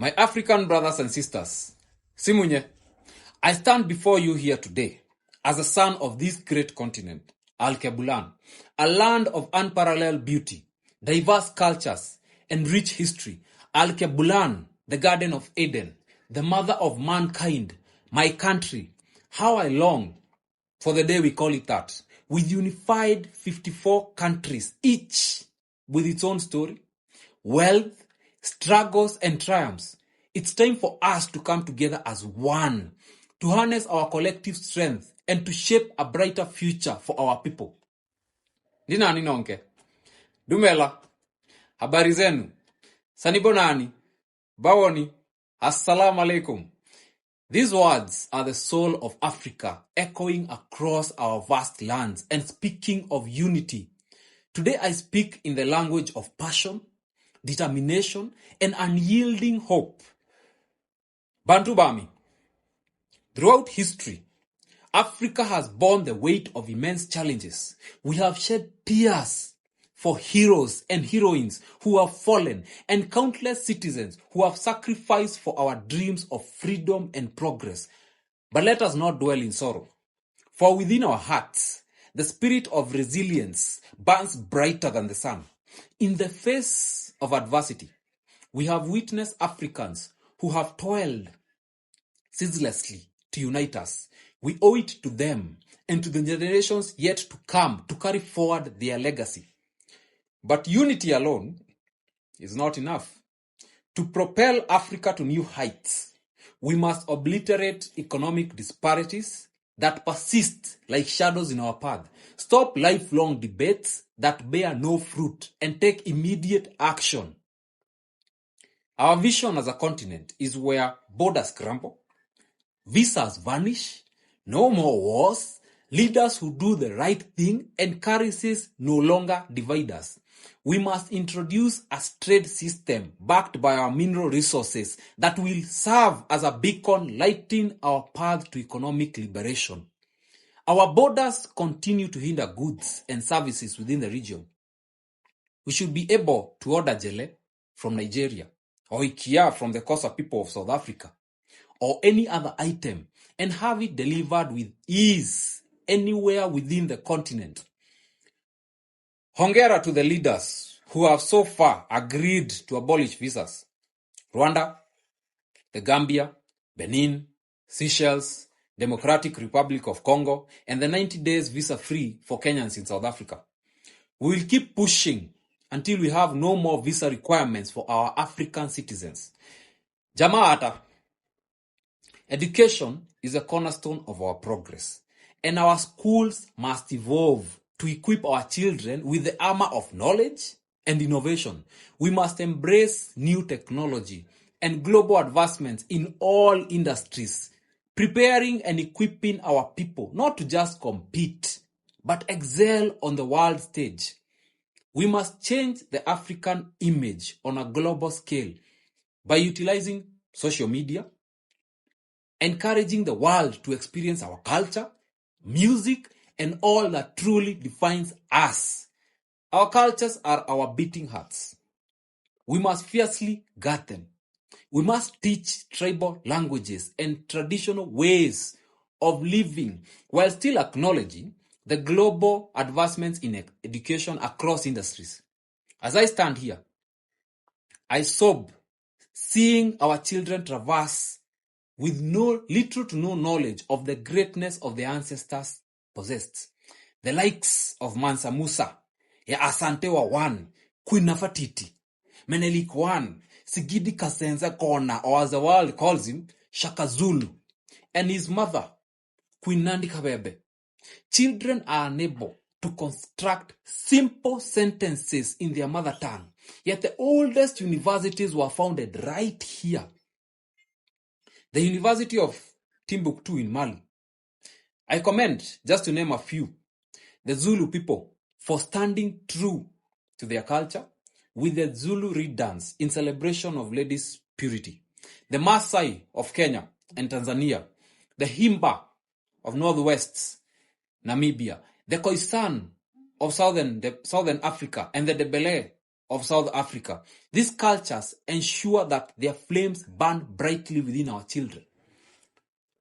My African brothers and sisters, Simunye, I stand before you here today as a son of this great continent, Al-Kebulan, a land of unparalleled beauty, diverse cultures, and rich history. Al-Kebulan, the Garden of Eden, the mother of mankind, my country. How I long for the day we call it that, with unified 54 countries, each with its own story, wealth, struggles, and triumphs. It's time for us to come together as one, to harness our collective strength, and to shape a brighter future for our people. Nina ninonke. Dumela. Habari zenu. Sanibonani. Bawoni. Assalamu alaikum. These words are the soul of Africa, echoing across our vast lands and speaking of unity. Today I speak in the language of passion, determination, and unyielding hope. Bantu Bami. Throughout history, Africa has borne the weight of immense challenges. We have shed tears for heroes and heroines who have fallen, and countless citizens who have sacrificed for our dreams of freedom and progress. But let us not dwell in sorrow. For within our hearts, the spirit of resilience burns brighter than the sun. In the face of adversity, we have witnessed Africans who have toiled ceaselessly to unite us. We owe it to them and to the generations yet to come to carry forward their legacy. But unity alone is not enough. To propel Africa to new heights, we must obliterate economic disparities that persist like shadows in our path, stop lifelong debates that bear no fruit, and take immediate action. Our vision as a continent is where borders crumble, visas vanish, no more wars, leaders who do the right thing, and currencies no longer divide us. We must introduce a trade system backed by our mineral resources that will serve as a beacon lighting our path to economic liberation. Our borders continue to hinder goods and services within the region. We should be able to order jele from Nigeria, or IKEA from the Xhosa people of South Africa, or any other item, and have it delivered with ease anywhere within the continent. Hongera to the leaders who have so far agreed to abolish visas. Rwanda, the Gambia, Benin, Seychelles, Democratic Republic of Congo, and the 90 days visa-free for Kenyans in South Africa. We will keep pushing until we have no more visa requirements for our African citizens. Jamaata, education is a cornerstone of our progress, and our schools must evolve to equip our children with the armor of knowledge and innovation. We must embrace new technology and global advancements in all industries, preparing and equipping our people not to just compete, but excel on the world stage. We must change the African image on a global scale by utilizing social media, encouraging the world to experience our culture, music, and all that truly defines us. Our cultures are our beating hearts. We must fiercely guard them. We must teach tribal languages and traditional ways of living while still acknowledging the global advancements in education across industries. As I stand here, I sob seeing our children traverse with little to no knowledge of the greatness of their ancestors possessed. The likes of Mansa Musa, ya Asante wa One, Queen Nefertiti, Menelik One, Sigidi Kasenza Kona, or as the world calls him, Shaka Zulu, and his mother, Queen Nandi Kabebe. Children are unable to construct simple sentences in their mother tongue, yet the oldest universities were founded right here. The University of Timbuktu in Mali. I commend, just to name a few, the Zulu people for standing true to their culture with the Zulu reed dance in celebration of ladies' purity. The Maasai of Kenya and Tanzania, the Himba of Northwest Namibia, the Khoisan of Southern Africa, and the Debele of South Africa. These cultures ensure that their flames burn brightly within our children.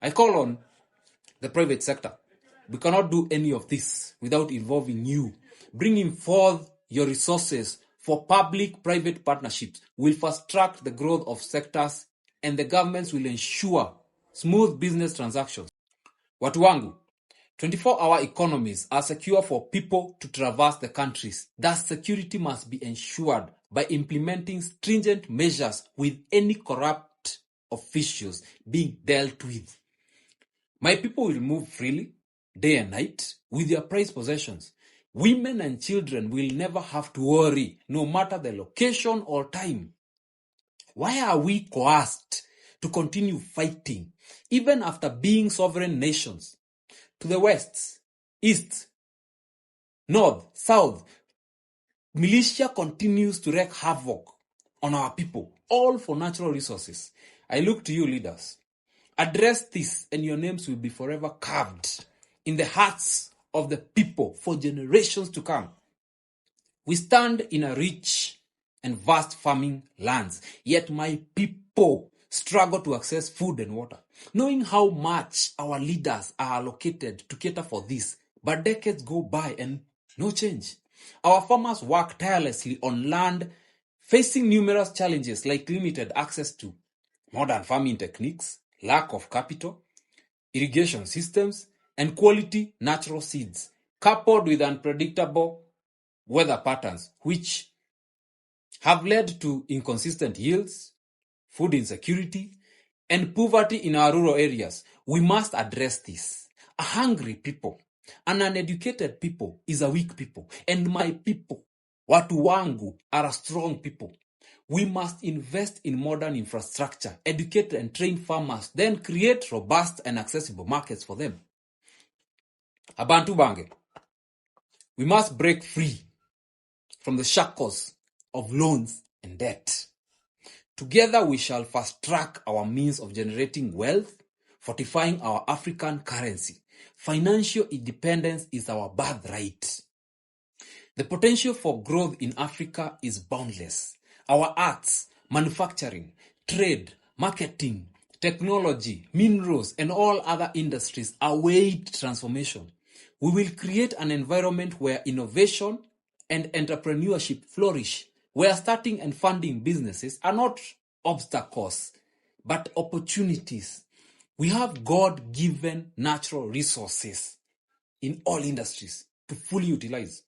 I call on the private sector. We cannot do any of this without involving you. Bringing forth your resources for public-private partnerships will fast-track the growth of sectors, and the governments will ensure smooth business transactions. Watu wangu, 24-hour economies are secure for people to traverse the countries. Thus, security must be ensured by implementing stringent measures with any corrupt officials being dealt with. My people will move freely, day and night, with their prized possessions. Women and children will never have to worry, no matter the location or time. Why are we coerced to continue fighting, even after being sovereign nations? To the west, east, north, south, militia continues to wreak havoc on our people, all for natural resources. I look to you, leaders. Address this, and your names will be forever carved in the hearts of the people for generations to come. We stand in a rich and vast farming lands, yet my people struggle to access food and water. Knowing how much our leaders are allocated to cater for this, but decades go by and no change. Our farmers work tirelessly on land, facing numerous challenges like limited access to modern farming techniques, lack of capital, irrigation systems, and quality natural seeds, coupled with unpredictable weather patterns, which have led to inconsistent yields, food insecurity, and poverty in our rural areas. We must address this. A hungry people, an uneducated people is a weak people, and my people, watu wangu, are a strong people. We must invest in modern infrastructure, educate and train farmers, then create robust and accessible markets for them. Abantu bange, we must break free from the shackles of loans and debt. Together we shall fast-track our means of generating wealth, fortifying our African currency. Financial independence is our birthright. The potential for growth in Africa is boundless. Our arts, manufacturing, trade, marketing, technology, minerals, and all other industries await transformation. We will create an environment where innovation and entrepreneurship flourish, where starting and funding businesses are not obstacles, but opportunities. We have God-given natural resources in all industries to fully utilize.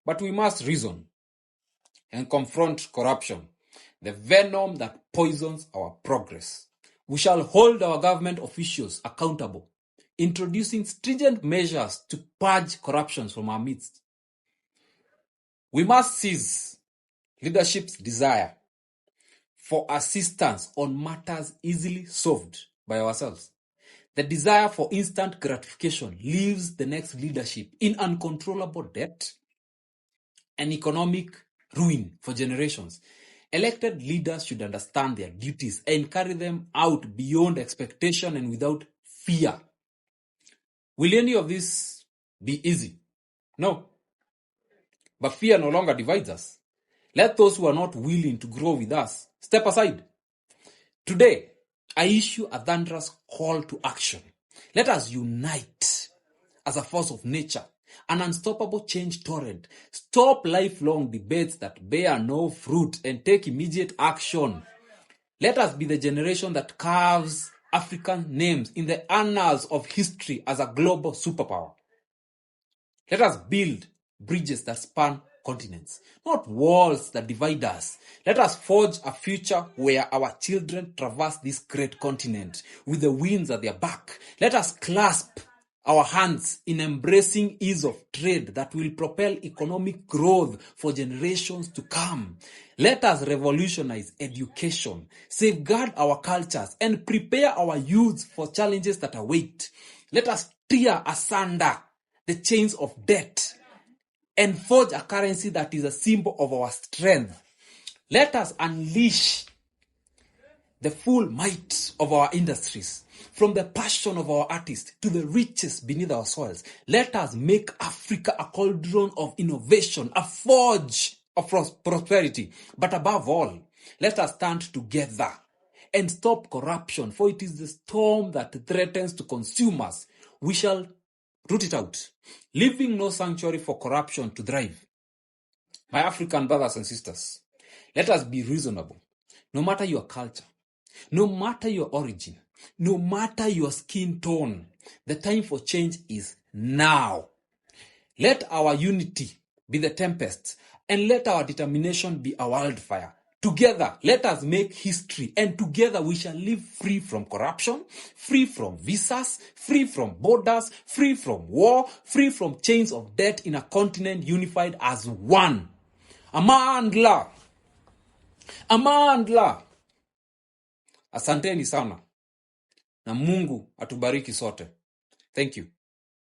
But we must reason and confront corruption, the venom that poisons our progress. We shall hold our government officials accountable, introducing stringent measures to purge corruption from our midst. We must seize leadership's desire for assistance on matters easily solved by ourselves. The desire for instant gratification leaves the next leadership in uncontrollable debt and economic ruin for generations. Elected leaders should understand their duties and carry them out beyond expectation and without fear. Will any of this be easy? No. But fear no longer divides us. Let those who are not willing to grow with us step aside. Today, I issue a thunderous call to action. Let us unite as a force of nature, an unstoppable change torrent. Stop lifelong debates that bear no fruit and take immediate action. Let us be the generation that carves African names in the annals of history as a global superpower. Let us build bridges that span continents, not walls that divide us. Let us forge a future where our children traverse this great continent with the winds at their back. Let us clasp our hands in embracing ease of trade that will propel economic growth for generations to come. Let us revolutionize education, safeguard our cultures, and prepare our youth for challenges that await. Let us tear asunder the chains of debt and forge a currency that is a symbol of our strength. Let us unleash the full might of our industries, from the passion of our artists to the riches beneath our soils. Let us make Africa a cauldron of innovation, a forge of prosperity. But above all, let us stand together and stop corruption, for it is the storm that threatens to consume us. We shall root it out, leaving no sanctuary for corruption to thrive. My African brothers and sisters, let us be reasonable. No matter your culture, no matter your origin, no matter your skin tone, the time for change is now. Let our unity be the tempest, and let our determination be a wildfire. Together, let us make history, and together we shall live free from corruption, free from visas, free from borders, free from war, free from chains of debt, in a continent unified as one. Amandla. Asanteni sana. Na Mungu atubariki sote. Thank you.